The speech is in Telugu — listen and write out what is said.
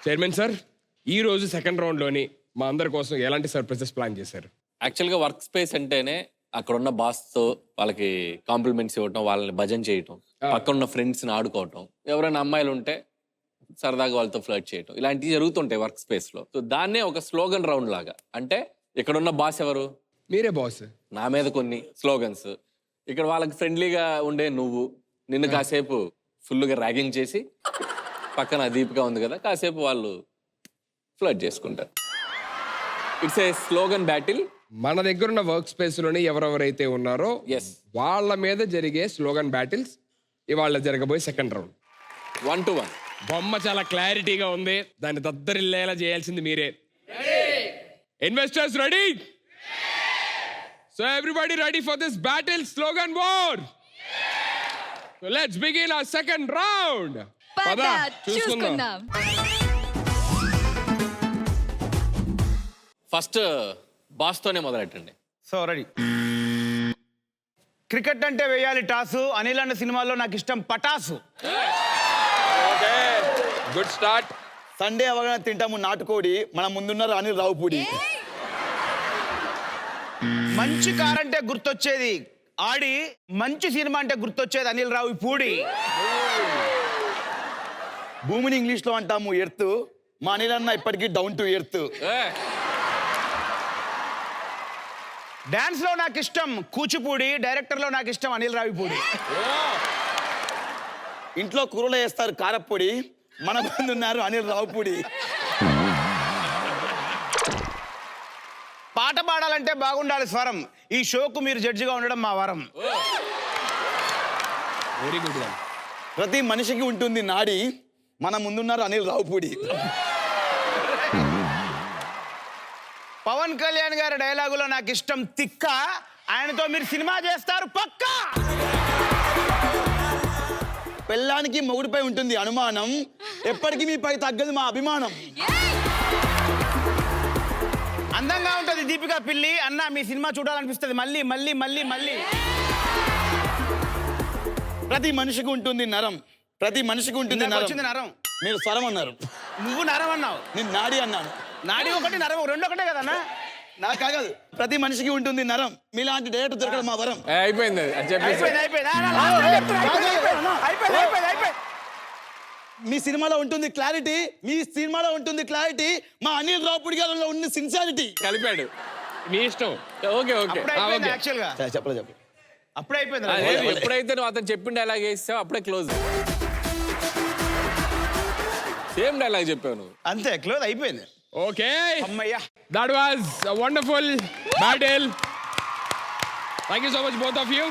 చైర్మన్ సార్, ఈ రోజు సెకండ్ రౌండ్లోని మా అందరి కోసం ఎలాంటి సర్ప్రైజెస్ ప్లాన్ చేశారు? యాక్చువల్గా వర్క్ స్పేస్ అంటేనే అక్కడ ఉన్న బాస్తో వాళ్ళకి కాంప్లిమెంట్స్ ఇవ్వటం, వాళ్ళని భజన చేయటం, పక్కన ఉన్న ఫ్రెండ్స్ని ఆడుకోవటం, ఎవరైనా అమ్మాయిలు ఉంటే సరదాగా వాళ్ళతో ఫ్లర్ట్ చేయటం, ఇలాంటివి జరుగుతుంటాయి వర్క్ స్పేస్లో. సో దాన్నే ఒక స్లోగన్ రౌండ్ లాగా, అంటే ఇక్కడ ఉన్న బాస్ ఎవరు? మీరే బాస్. నా మీద కొన్ని స్లోగన్స్, ఇక్కడ వాళ్ళకి ఫ్రెండ్లీగా ఉండే నువ్వు, నిన్ను కాసేపు ఫుల్గా ర్యాగింగ్ చేసి పక్కన దీపిక ఉంది కదా, కాసేపు వాళ్ళు ఫ్లర్ట్ చేసుకుంటారు. It's a slogan battle. మన దగ్గర ఉన్న వర్క్ స్పేస్ లోని ఎవరెవరైతే ఉన్నారో Yes. వాళ్ళ మీద జరిగే స్లోగన్ బ్యాటిల్స్ ఇవాళ జరగబోయే సెకండ్ రౌండ్. 1-to-1. బొమ్మ చాలా క్లారిటీగా ఉంది, దాన్ని దద్దరిల్లేలా చేయాల్సింది మీరే. Investors ready? So everybody ready for this battle slogan war? So let's begin our second round. పద చూసుకుందాం. ఫస్ట్ బాస్తోనే మొదలెట్టండి. So ready. క్రికెట్ అంటే వేయాలి టాసు, అనిల్ అన్న సినిమాలో నాకు ఇష్టం Pataas. Okay, good start. Sunday అవగానే తింటాము నాటుకోడి, మన ముందున్నారు అనిల్ రావుపూడి. మంచి కార్ అంటే గుర్తొచ్చేది ఆడి, మంచి సినిమా అంటే గుర్తొచ్చేది అనిల్ రావు పూడి. భూమిని ఇంగ్లీష్ లో అంటాము ఎర్త్, మా అనిల్ అన్న ఇప్పటికీ డౌన్ టు ఎర్త్. డాన్స్ లో నాకు ఇష్టం కూచిపూడి, డైరెక్టర్ లో నాకు ఇష్టం అనిల్ రావిపూడి. ఇంట్లో కూరలో వేస్తారు కారప్పొడి, మన ముందున్నారు అనిల్ రావుపూడి. పాట పాడాలంటే బాగుండాలి స్వరం, ఈ షోకు మీరు జడ్జిగా ఉండడం మా వరం. Very good one. ప్రతి మనిషికి ఉంటుంది నాడి, మన ముందున్నారు అనిల్ రావుపూడి. పవన్ కళ్యాణ్ గారి డైలాగులో నాకు ఇష్టం తిక్క, ఆయనతో మీరు సినిమా చేస్తారు పక్కా. పెళ్ళానికి మొగుడిపై ఉంటుంది అనుమానం, ఎప్పటికీ మీపై తగ్గదు మా అభిమానం. అందంగా ఉంటుంది దీపిక పిల్లి, అన్న మీ సినిమా చూడాలనిపిస్తుంది మళ్ళీ మళ్ళీ మళ్ళీ మళ్ళీ. ప్రతి మనిషికి ఉంటుంది నరం, ప్రతి మనిషికి ఉంటుంది ఇందాక నరం. వచ్చింది నరం, మీరు స్వరం అన్నారు, నువ్వు నరం అన్నావు. నేను నాడి అన్నాను. నాడి ఒకటి నరం రెండు ఒకటే కదన్నా. నాకు కాదు, ప్రతి మనిషికి ఉంటుంది నరం, మీలాంటి డైరెక్టర్ దొరకడం మా వరం. అయిపోయింది అది చెప్పేసి. అయిపోయింది అయిపోయింది ఆ, నా last చెప్తున్నా, అయిపోయింది అయిపోయింది అయిపోయింది. మీ సినిమాలో ఉంటుంది క్లారిటీ, మీ సినిమాలో ఉంటుంది క్లారిటీ, మా అనిల్ రావుపూడి గారిలో ఉన్న సిన్సియారిటీ. కలిపాడు. మీ ఇష్టం. Okay okay. అప్పుడే అయిపోయింది ఓకే. యాక్చువల్ గా, చెప్పలే. అప్పుడే అయిపోయింది. ఎప్పుడైతే నువ్వు అతను చెప్పిన డైలాగ్ వేసావు అప్పుడే క్లోజ్. సేమ్ డైలాగ్ చెప్పావు నువ్వు. అంతే క్లోజ్ అయిపోయింది. ఓకే, అమ్మయ్యా. that was a wonderful battle. Thank you so much both of you.